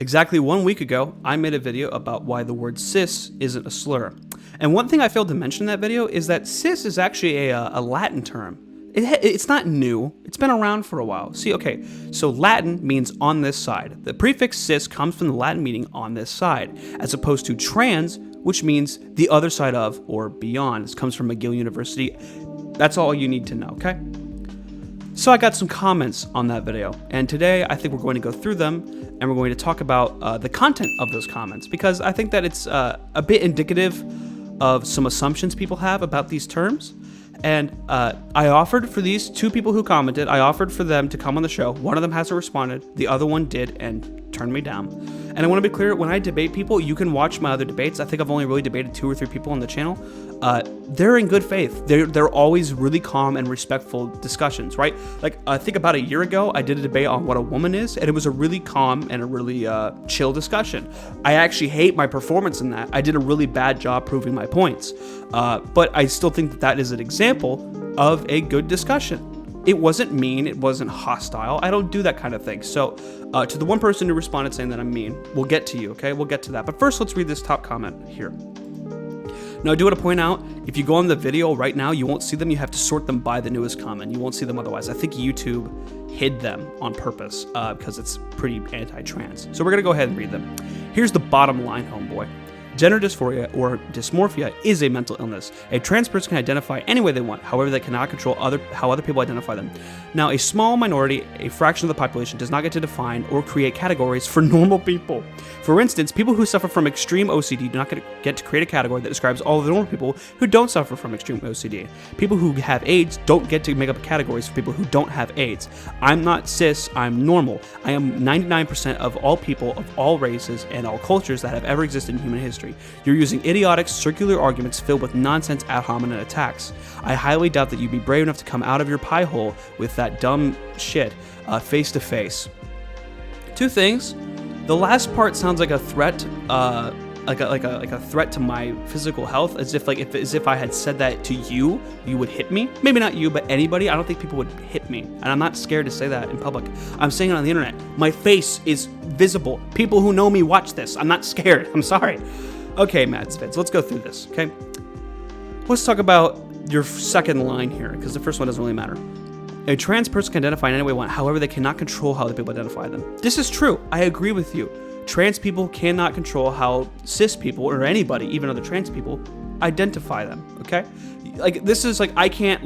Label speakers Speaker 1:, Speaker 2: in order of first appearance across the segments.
Speaker 1: Exactly 1 week ago, I made a video about why the word cis isn't a slur. And one thing I failed to mention in that video is that cis is actually a Latin term. It's not new. It's been around for a while. See, okay, so Latin means on this side. The prefix cis comes from the Latin meaning on this side, as opposed to trans, which means the other side of or beyond. This comes from McGill University. That's all you need to know, okay? So I got some comments on that video, and today I think we're going to go through them, and we're going to talk about the content of those comments, because I think that it's a bit indicative of some assumptions people have about these terms. And I offered for these two people who commented, I offered for them to come on the show. One of them hasn't responded. The other one did and turned me down. And I want to be clear, when I debate people, you can watch my other debates. I think I've only really debated 2 or 3 people on the channel. They're in good faith. They're always really calm and respectful discussions, right? Like, I think about a year ago, I did a debate on what a woman is, and it was a really calm and a really chill discussion. I actually hate my performance in that. I did a really bad job proving my points. But I still think that that is an example of a good discussion. It wasn't mean, it wasn't hostile. I don't do that kind of thing. So to the one person who responded saying that I'm mean, we'll get to you, okay? We'll get to that. But first, let's read this top comment here. Now, I do want to point out, if you go on the video right now, you won't see them. You have to sort them by the newest comment. You won't see them otherwise. I think YouTube hid them on purpose because it's pretty anti-trans. So we're going to go ahead and read them. Here's the bottom line, homeboy. Gender dysphoria or dysmorphia is a mental illness. A trans person can identify any way they want, however they cannot control how other people identify them. Now, a small minority, a fraction of the population, does not get to define or create categories for normal people. For instance, people who suffer from extreme OCD do not get to create a category that describes all of the normal people who don't suffer from extreme OCD. People who have AIDS don't get to make up categories for people who don't have AIDS. I'm not cis, I'm normal. I am 99% of all people of all races and all cultures that have ever existed in human history. You're using idiotic, circular arguments filled with nonsense ad hominem attacks. I highly doubt that you'd be brave enough to come out of your pie hole with that dumb shit face to face. 2 things. The last part sounds like a threat, like a threat to my physical health, as if I had said that to you, you would hit me. Maybe not you, but anybody. I don't think people would hit me, and I'm not scared to say that in public. I'm saying it on the internet. My face is visible. People who know me watch this. I'm not scared. I'm sorry. Okay, Mads Vids, let's go through this, okay? Let's talk about your second line here, because the first one doesn't really matter. A trans person can identify in any way they want, however they cannot control how other people identify them. This is true. I agree with you. Trans people cannot control how cis people, or anybody, even other trans people, identify them, okay? Like, this is like, I can't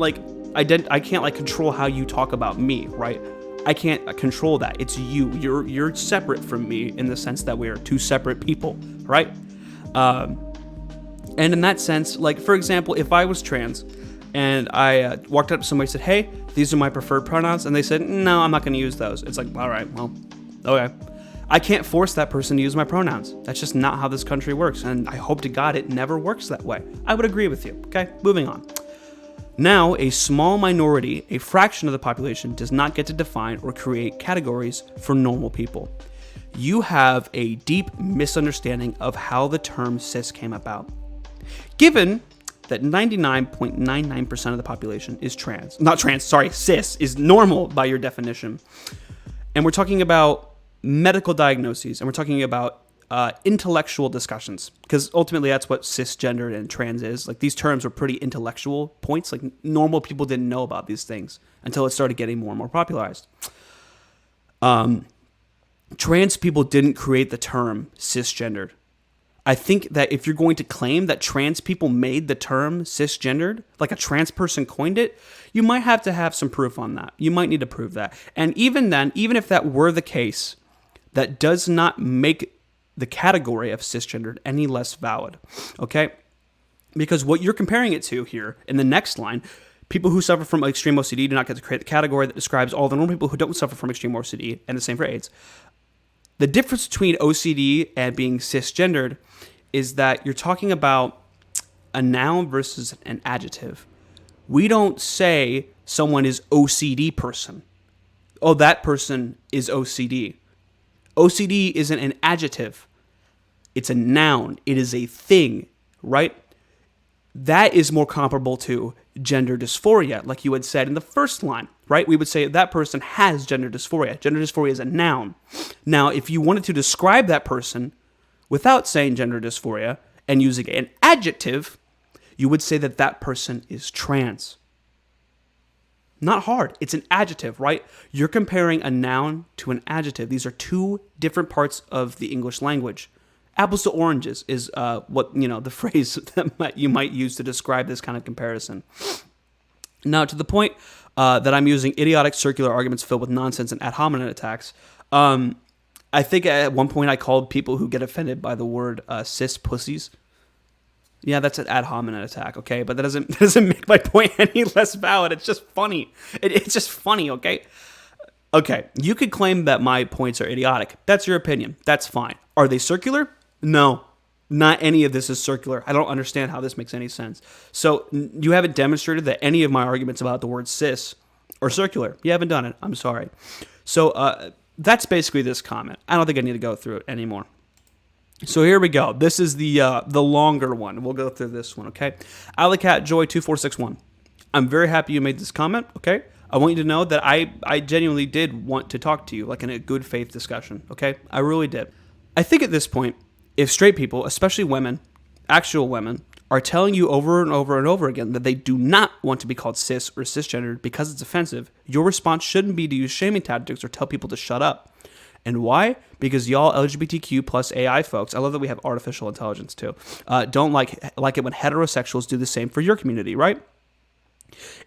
Speaker 1: control how you talk about me, right? I can't control that. It's you. You're separate from me in the sense that we are 2 separate people, right? And in that sense, like, for example, if I was trans and I walked up to somebody and said, hey, these are my preferred pronouns, and they said, no, I'm not going to use those. It's like, all right, well, okay. I can't force that person to use my pronouns. That's just not how this country works, and I hope to God it never works that way. I would agree with you, okay? Moving on. Now, a small minority, a fraction of the population, does not get to define or create categories for normal people. You have a deep misunderstanding of how the term cis came about. Given that 99.99% of the population is cis is normal by your definition, and we're talking about medical diagnoses, and we're talking about intellectual discussions, because ultimately that's what cisgender and trans is. Like, these terms are pretty intellectual points. Like, normal people didn't know about these things until it started getting more and more popularized. Trans people didn't create the term cisgendered. I think that if you're going to claim that trans people made the term cisgendered, like a trans person coined it, you might have to have some proof on that. You might need to prove that. And even then, even if that were the case, that does not make the category of cisgendered any less valid, okay? Because what you're comparing it to here in the next line, people who suffer from extreme OCD do not get to create the category that describes all the normal people who don't suffer from extreme OCD, and the same for AIDS. The difference between OCD and being cisgendered is that you're talking about a noun versus an adjective. We don't say someone is OCD person. Oh, that person is OCD. OCD isn't an adjective. It's a noun. It is a thing, right? That is more comparable to gender dysphoria, like you had said in the first line, right? We would say that person has gender dysphoria. Gender dysphoria is a noun. Now, if you wanted to describe that person without saying gender dysphoria and using an adjective, you would say that that person is trans. Not hard. It's an adjective, right? You're comparing a noun to an adjective. These are two different parts of the English language. Apples to oranges is the phrase that you might use to describe this kind of comparison. Now, to the point that I'm using idiotic circular arguments filled with nonsense and ad hominem attacks, I think at one point I called people who get offended by the word cis pussies. Yeah, that's an ad hominem attack, okay? But that doesn't make my point any less valid. It's just funny. It's just funny, okay? Okay, you could claim that my points are idiotic. That's your opinion. That's fine. Are they circular? No, not any of this is circular. I don't understand how this makes any sense. So you haven't demonstrated that any of my arguments about the word cis are circular. You haven't done it. I'm sorry. So that's basically this comment. I don't think I need to go through it anymore. So here we go. This is the longer one. We'll go through this one, okay? AlleyCatJoy2461. I'm very happy you made this comment, okay? I want you to know that I genuinely did want to talk to you, like in a good faith discussion, okay? I really did. I think at this point, if straight people, especially women, actual women, are telling you over and over and over again that they do not want to be called cis or cisgendered because it's offensive, your response shouldn't be to use shaming tactics or tell people to shut up. And why? Because y'all LGBTQ plus AI folks, I love that we have artificial intelligence too, don't like it when heterosexuals do the same for your community, right?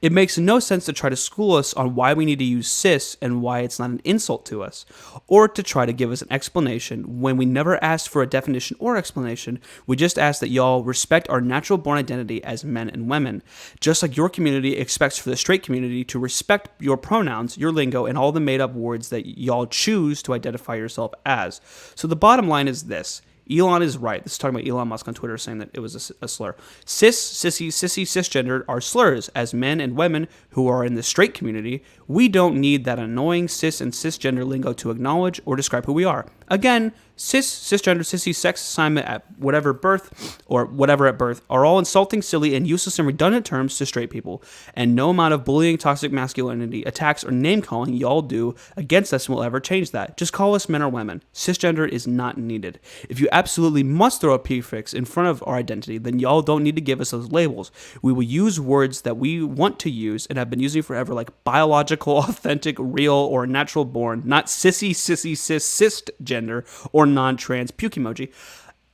Speaker 1: It makes no sense to try to school us on why we need to use cis and why it's not an insult to us, or to try to give us an explanation when we never asked for a definition or explanation. We just ask that y'all respect our natural born identity as men and women, just like your community expects for the straight community to respect your pronouns, your lingo, and all the made-up words that y'all choose to identify yourself as. So the bottom line is this. Elon is right. This is talking about Elon Musk on Twitter saying that it was a slur. Cis, sissy, cisgendered are slurs as men and women who are in the straight community. We don't need that annoying cis and cisgender lingo to acknowledge or describe who we are. Again, cis, cisgender, sissy, sex assignment at whatever birth or whatever at birth are all insulting, silly, and useless and redundant terms to straight people. And no amount of bullying, toxic masculinity, attacks, or name calling y'all do against us will ever change that. Just call us men or women. Cisgender is not needed. If you absolutely must throw a prefix in front of our identity, then y'all don't need to give us those labels. We will use words that we want to use and have been using forever, like biological, authentic, real, or natural born, not sissy, sissy, cisgender, or non-trans puke emoji.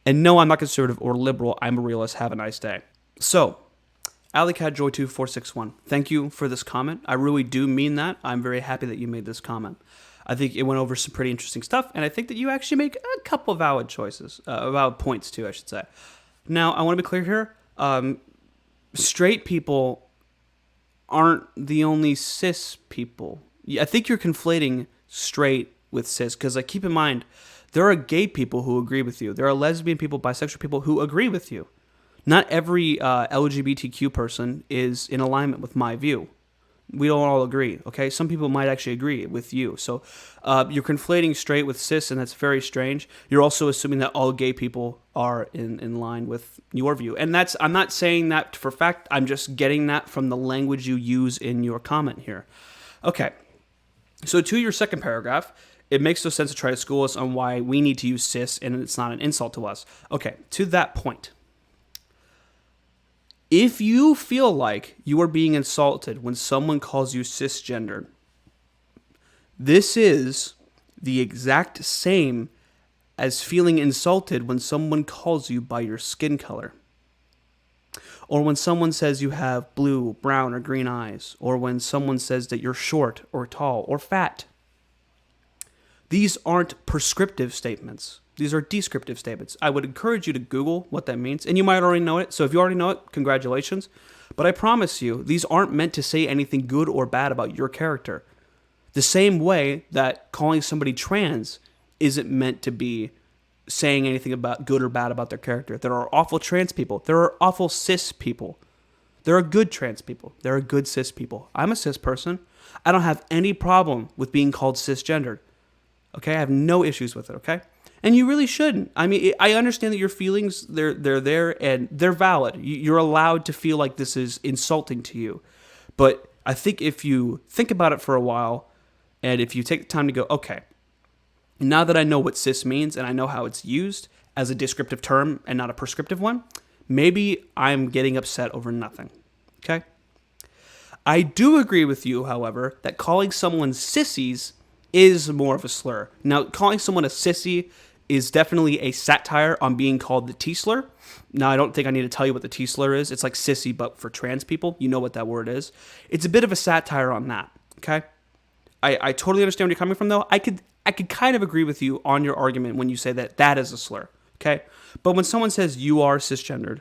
Speaker 1: And no, I'm not conservative or liberal. I'm a realist. Have a nice day. So, AlleyCatJoy2461, thank you for this comment. I really do mean that. I'm very happy that you made this comment. I think it went over some pretty interesting stuff, and I think that you actually make a couple valid choices, valid points too, I should say. Now, I want to be clear here. Straight people aren't the only cis people. I think you're conflating straight with cis, because keep in mind, there are gay people who agree with you. There are lesbian people, bisexual people who agree with you. Not every LGBTQ person is in alignment with my view. We don't all agree, okay? Some people might actually agree with you. So you're conflating straight with cis, and that's very strange. You're also assuming that all gay people are in line with your view. And I'm not saying that for fact. I'm just getting that from the language you use in your comment here. Okay, so to your second paragraph, it makes no sense to try to school us on why we need to use cis and it's not an insult to us. Okay, to that point, if you feel like you are being insulted when someone calls you cisgendered, this is the exact same as feeling insulted when someone calls you by your skin color. Or when someone says you have blue, brown, or green eyes. Or when someone says that you're short, or tall, or fat. These aren't prescriptive statements. These are descriptive statements. I would encourage you to Google what that means, and you might already know it. So if you already know it, congratulations. But I promise you, these aren't meant to say anything good or bad about your character. The same way that calling somebody trans isn't meant to be saying anything about good or bad about their character. There are awful trans people. There are awful cis people. There are good trans people. There are good cis people. I'm a cis person. I don't have any problem with being called cisgendered. Okay, I have no issues with it, okay? And you really shouldn't. I mean, I understand that your feelings, they're there and they're valid. You're allowed to feel like this is insulting to you. But I think if you think about it for a while, and if you take the time to go, okay, now that I know what cis means and I know how it's used as a descriptive term and not a prescriptive one, maybe I'm getting upset over nothing. Okay? I do agree with you, however, that calling someone sissies is more of a slur. Now, calling someone a sissy is definitely a satire on being called the T-slur. Now, I don't think I need to tell you what the T-slur is. It's like sissy, but for trans people. You know what that word is. It's a bit of a satire on that, okay? I totally understand where you're coming from, though. I could kind of agree with you on your argument when you say that that is a slur, okay? But when someone says you are cisgendered,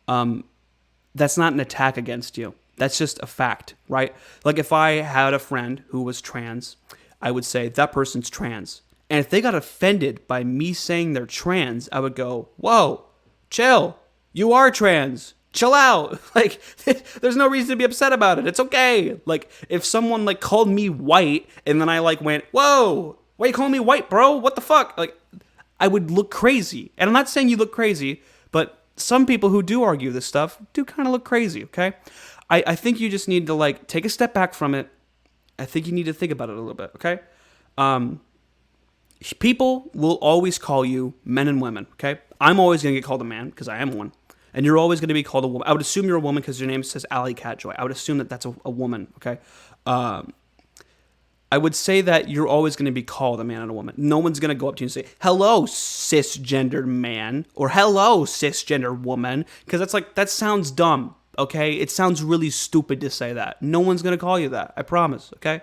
Speaker 1: that's not an attack against you. That's just a fact, right? Like if I had a friend who was trans, I would say that person's trans. And if they got offended by me saying they're trans, I would go, whoa, chill. You are trans. Chill out. Like, there's no reason to be upset about it. It's okay. Like, if someone like called me white and then I like went, whoa, why are you calling me white, bro? What the fuck? Like, I would look crazy. And I'm not saying you look crazy, but some people who do argue this stuff do kind of look crazy, okay? I think you just need to like take a step back from it. I think you need to think about it a little bit, okay? People will always call you men and women, okay? I'm always going to get called a man because I am one. And you're always going to be called a woman. I would assume you're a woman because your name says Alley Catjoy. I would assume that that's a woman, okay? I would say that you're always going to be called a man and a woman. No one's going to go up to you and say, hello, cisgendered man, or hello, cisgendered woman, because that's like, that sounds dumb, okay? It sounds really stupid to say that. No one's going to call you that, I promise, okay?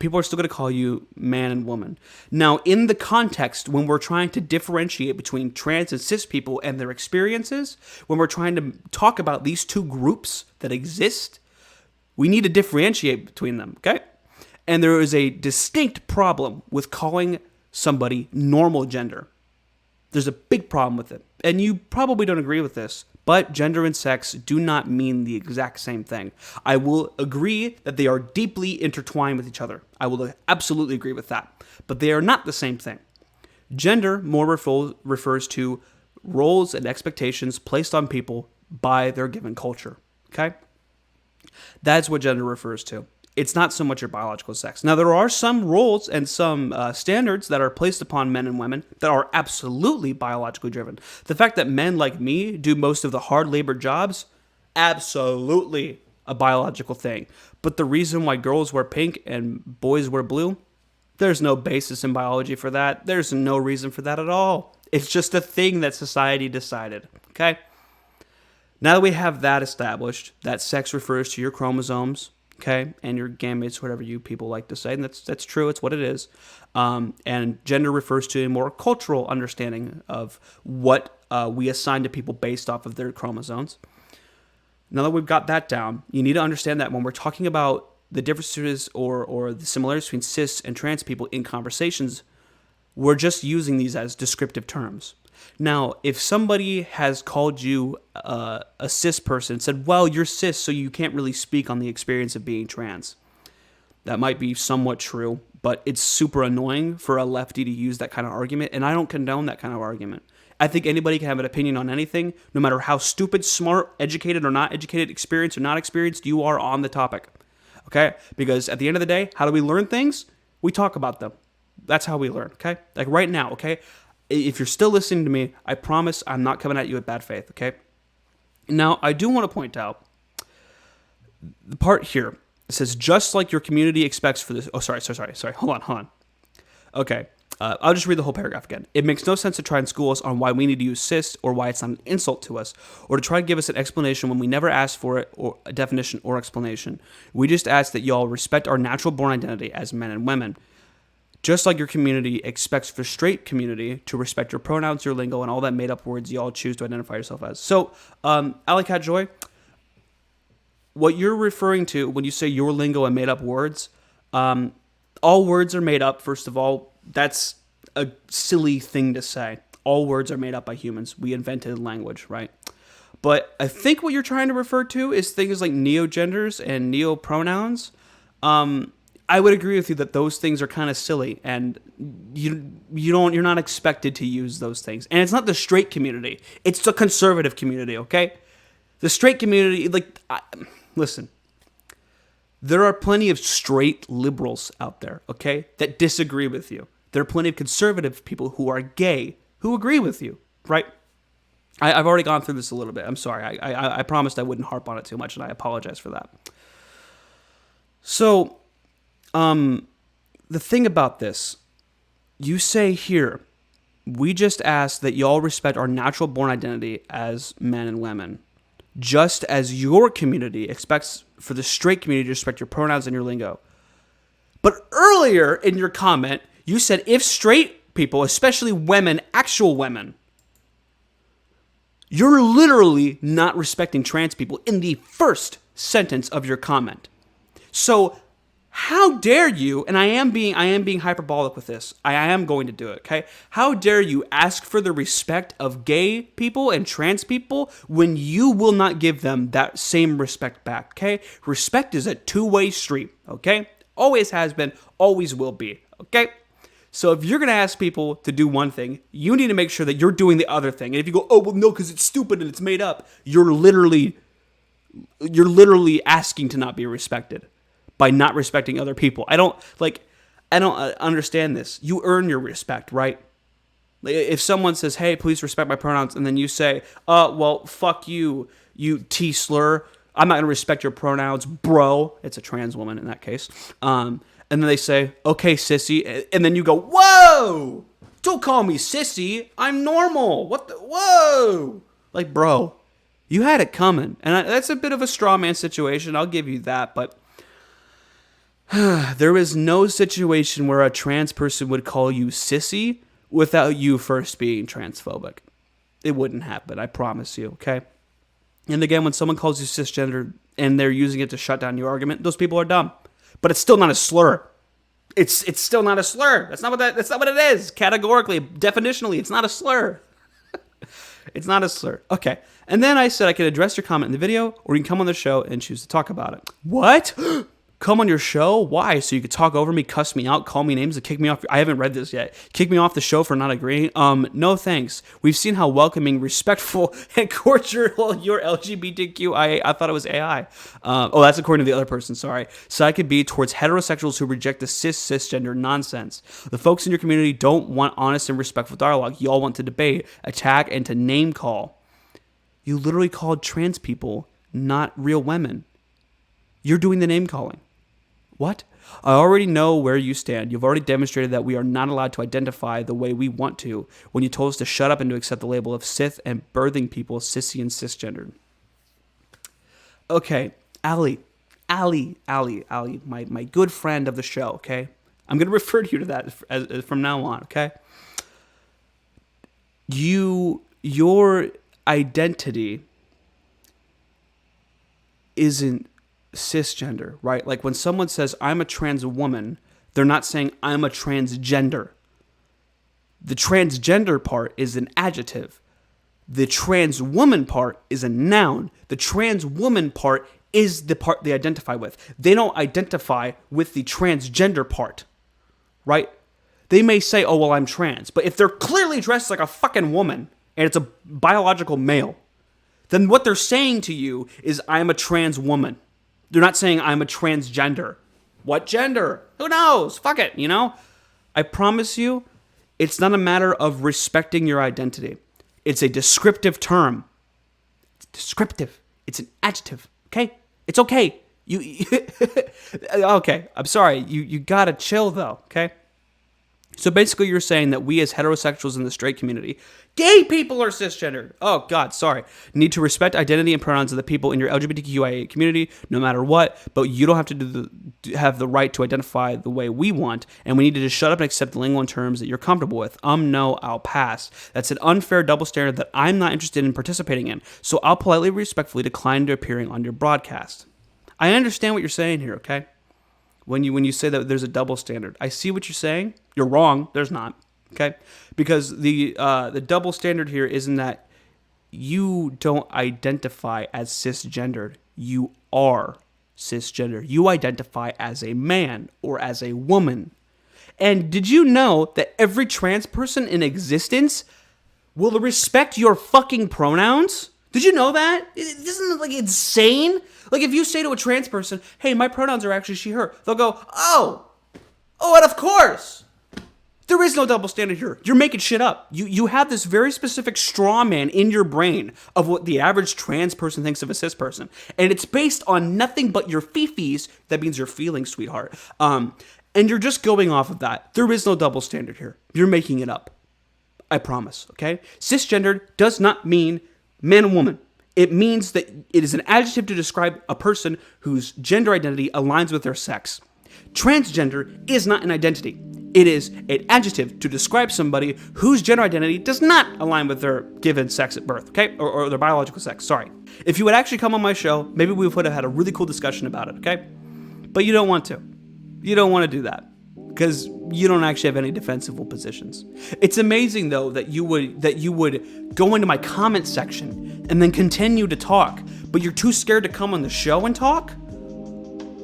Speaker 1: People are still going to call you man and woman. Now, in the context, when we're trying to differentiate between trans and cis people and their experiences, when we're trying to talk about these two groups that exist, we need to differentiate between them, okay? And there is a distinct problem with calling somebody normal gender. There's a big problem with it. And you probably don't agree with this, but gender and sex do not mean the exact same thing. I will agree that they are deeply intertwined with each other. I will absolutely agree with that. But they are not the same thing. Gender more refers to roles and expectations placed on people by their given culture. Okay? That's what gender refers to. It's not so much your biological sex. Now, there are some roles and some standards that are placed upon men and women that are absolutely biologically driven. The fact that men like me do most of the hard labor jobs, absolutely a biological thing. But the reason why girls wear pink and boys wear blue, there's no basis in biology for that. There's no reason for that at all. It's just a thing that society decided, okay? Now that we have that established, that sex refers to your chromosomes, okay, and your gametes, whatever you people like to say, and that's true, it's what it is. And gender refers to a more cultural understanding of what we assign to people based off of their chromosomes. Now that we've got that down, you need to understand that when we're talking about the differences or the similarities between cis and trans people in conversations, we're just using these as descriptive terms. Now, if somebody has called you a cis person and said, well, you're cis, so you can't really speak on the experience of being trans. That might be somewhat true, but it's super annoying for a lefty to use that kind of argument, and I don't condone that kind of argument. I think anybody can have an opinion on anything, no matter how stupid, smart, educated, or not educated, experienced or not experienced you are on the topic. Okay? Because at the end of the day, how do we learn things? We talk about them. That's how we learn, okay? Like right now, okay? If you're still listening to me, I promise I'm not coming at you with bad faith, okay? Now, I do want to point out the part here. It says, just like your community expects for this. Oh, sorry. Hold on. Okay, I'll just read the whole paragraph again. It makes no sense to try and school us on why we need to use cis or why it's not an insult to us, or to try to give us an explanation when we never asked for it, or a definition or explanation. We just ask that y'all respect our natural born identity as men and women. Just like your community expects for straight community to respect your pronouns, your lingo, and all that made-up words y'all choose to identify yourself as. So, Alley Catjoy, what you're referring to when you say your lingo and made-up words, all words are made up, first of all. That's a silly thing to say. All words are made up by humans. We invented language, right? But I think what you're trying to refer to is things like neogenders and neopronouns. I would agree with you that those things are kind of silly, and you're not expected to use those things. And it's not the straight community; it's the conservative community. Okay, the straight community, listen. There are plenty of straight liberals out there, okay, that disagree with you. There are plenty of conservative people who are gay who agree with you, right? I've already gone through this a little bit. I'm sorry. I promised I wouldn't harp on it too much, and I apologize for that. So, the thing about this, you say here, we just ask that y'all respect our natural born identity as men and women, just as your community expects for the straight community to respect your pronouns and your lingo. But earlier in your comment, you said if straight people, especially women, actual women, you're literally not respecting trans people in the first sentence of your comment. So how dare you, and I am being hyperbolic with this. I am going to do it, okay? How dare you ask for the respect of gay people and trans people when you will not give them that same respect back, okay? Respect is a two-way street, okay? Always has been, always will be, okay? So if you're going to ask people to do one thing, you need to make sure that you're doing the other thing. And if you go, oh, well, no, because it's stupid and it's made up, you're literally asking to not be respected by not respecting other people. I don't understand this. You earn your respect, right? If someone says, hey, please respect my pronouns, and then you say, well, fuck you, you T-slur, I'm not going to respect your pronouns, bro. It's a trans woman in that case. And then they say, okay, sissy. And then you go, whoa, don't call me sissy. I'm normal. Whoa. Like, bro, you had it coming. And that's a bit of a straw man situation. I'll give you that. But there is no situation where a trans person would call you sissy without you first being transphobic. It wouldn't happen. I promise you. Okay. And again, when someone calls you cisgender and they're using it to shut down your argument, those people are dumb. But it's still not a slur. It's still not a slur. That's not what it is. Categorically, definitionally, it's not a slur. It's not a slur. Okay. And then I said I could address your comment in the video, or you can come on the show and choose to talk about it. What? Come on your show? Why? So you could talk over me, cuss me out, call me names, and kick me off. I haven't read this yet. Kick me off the show for not agreeing? No thanks. We've seen how welcoming, respectful, and cordial your LGBTQ, I thought it was AI. That's according to the other person, sorry. So I could be towards heterosexuals who reject the cisgender nonsense. The folks in your community don't want honest and respectful dialogue. Y'all want to debate, attack, and to name call. You literally called trans people not real women. You're doing the name calling. What? I already know where you stand. You've already demonstrated that we are not allowed to identify the way we want to when you told us to shut up and to accept the label of cis and birthing people, sissy and cisgendered. Okay, Ali, my good friend of the show, okay? I'm going to refer to you to that as from now on, okay? Your identity isn't cisgender, right? Like when someone says, I'm a trans woman, they're not saying, I'm a transgender. The transgender part is an adjective. The trans woman part is a noun. The trans woman part is the part they identify with. They don't identify with the transgender part, right? They may say, oh, well, I'm trans. But if they're clearly dressed like a fucking woman and it's a biological male, then what they're saying to you is, I'm a trans woman. They're not saying I'm a transgender. What gender? Who knows? Fuck it, you know? I promise you, it's not a matter of respecting your identity. It's a descriptive term. It's descriptive. It's an adjective, okay? It's okay. Okay, I'm sorry. You gotta chill though, okay? So basically you're saying that we as heterosexuals in the straight community, gay people are cisgendered. Oh God, sorry. Need to respect identity and pronouns of the people in your LGBTQIA community, no matter what, but you don't have to have the right to identify the way we want, and we need to just shut up and accept the lingo and terms that you're comfortable with. No, I'll pass. That's an unfair double standard that I'm not interested in participating in, so I'll politely, respectfully decline to appearing on your broadcast. I understand what you're saying here, okay? When you say that there's a double standard, I see what you're saying. You're wrong. There's not. Okay, because the double standard here isn't that you don't identify as cisgendered. You are cisgender. You identify as a man or as a woman. And did you know that every trans person in existence will respect your fucking pronouns? Did you know that? Isn't it like insane? Like if you say to a trans person, hey, my pronouns are actually she, her, they'll go, oh, and of course. There is no double standard here. You're making shit up. You have this very specific straw man in your brain of what the average trans person thinks of a cis person. And it's based on nothing but your fifis. That means your feelings, sweetheart. And you're just going off of that. There is no double standard here. You're making it up. I promise, okay? Cisgendered does not mean man and woman. It means that it is an adjective to describe a person whose gender identity aligns with their sex. Transgender is not an identity. It is an adjective to describe somebody whose gender identity does not align with their given sex at birth, okay? Or their biological sex, sorry. If you would actually come on my show, maybe we would have had a really cool discussion about it, okay? But you don't want to. You don't want to do that because you don't actually have any defensible positions. It's amazing though that you would go into my comment section and then continue to talk, but you're too scared to come on the show and talk?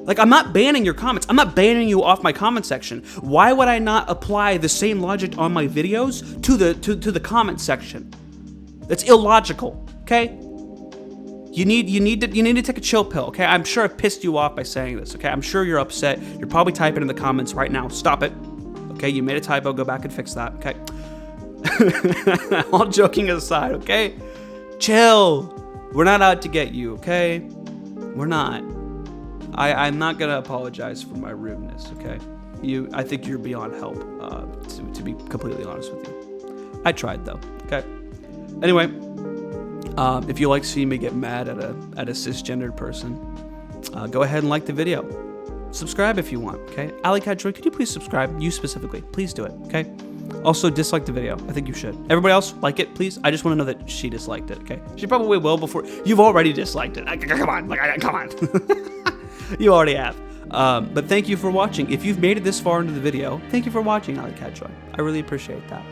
Speaker 1: Like, I'm not banning your comments. I'm not banning you off my comment section. Why would I not apply the same logic on my videos to the comment section? That's illogical, okay? You need to take a chill pill, okay? I'm sure I pissed you off by saying this, okay? I'm sure you're upset. You're probably typing in the comments right now. Stop it, okay? You made a typo. Go back and fix that, okay? All joking aside, okay? Chill. We're not out to get you, okay? We're not. I'm not gonna apologize for my rudeness, okay? I think you're beyond help, to be completely honest with you. I tried though, okay? Anyway, if you like seeing me get mad at a cisgendered person, go ahead and like the video. Subscribe if you want, okay? Alley Cat Joy, could you please subscribe? You specifically, please do it, okay? Also, dislike the video. I think you should. Everybody else, like it, please. I just want to know that she disliked it, okay? She probably will before. You've already disliked it. Come on, come on. You already have. But thank you for watching. If you've made it this far into the video, thank you for watching, Alley Cat Joy. I really appreciate that.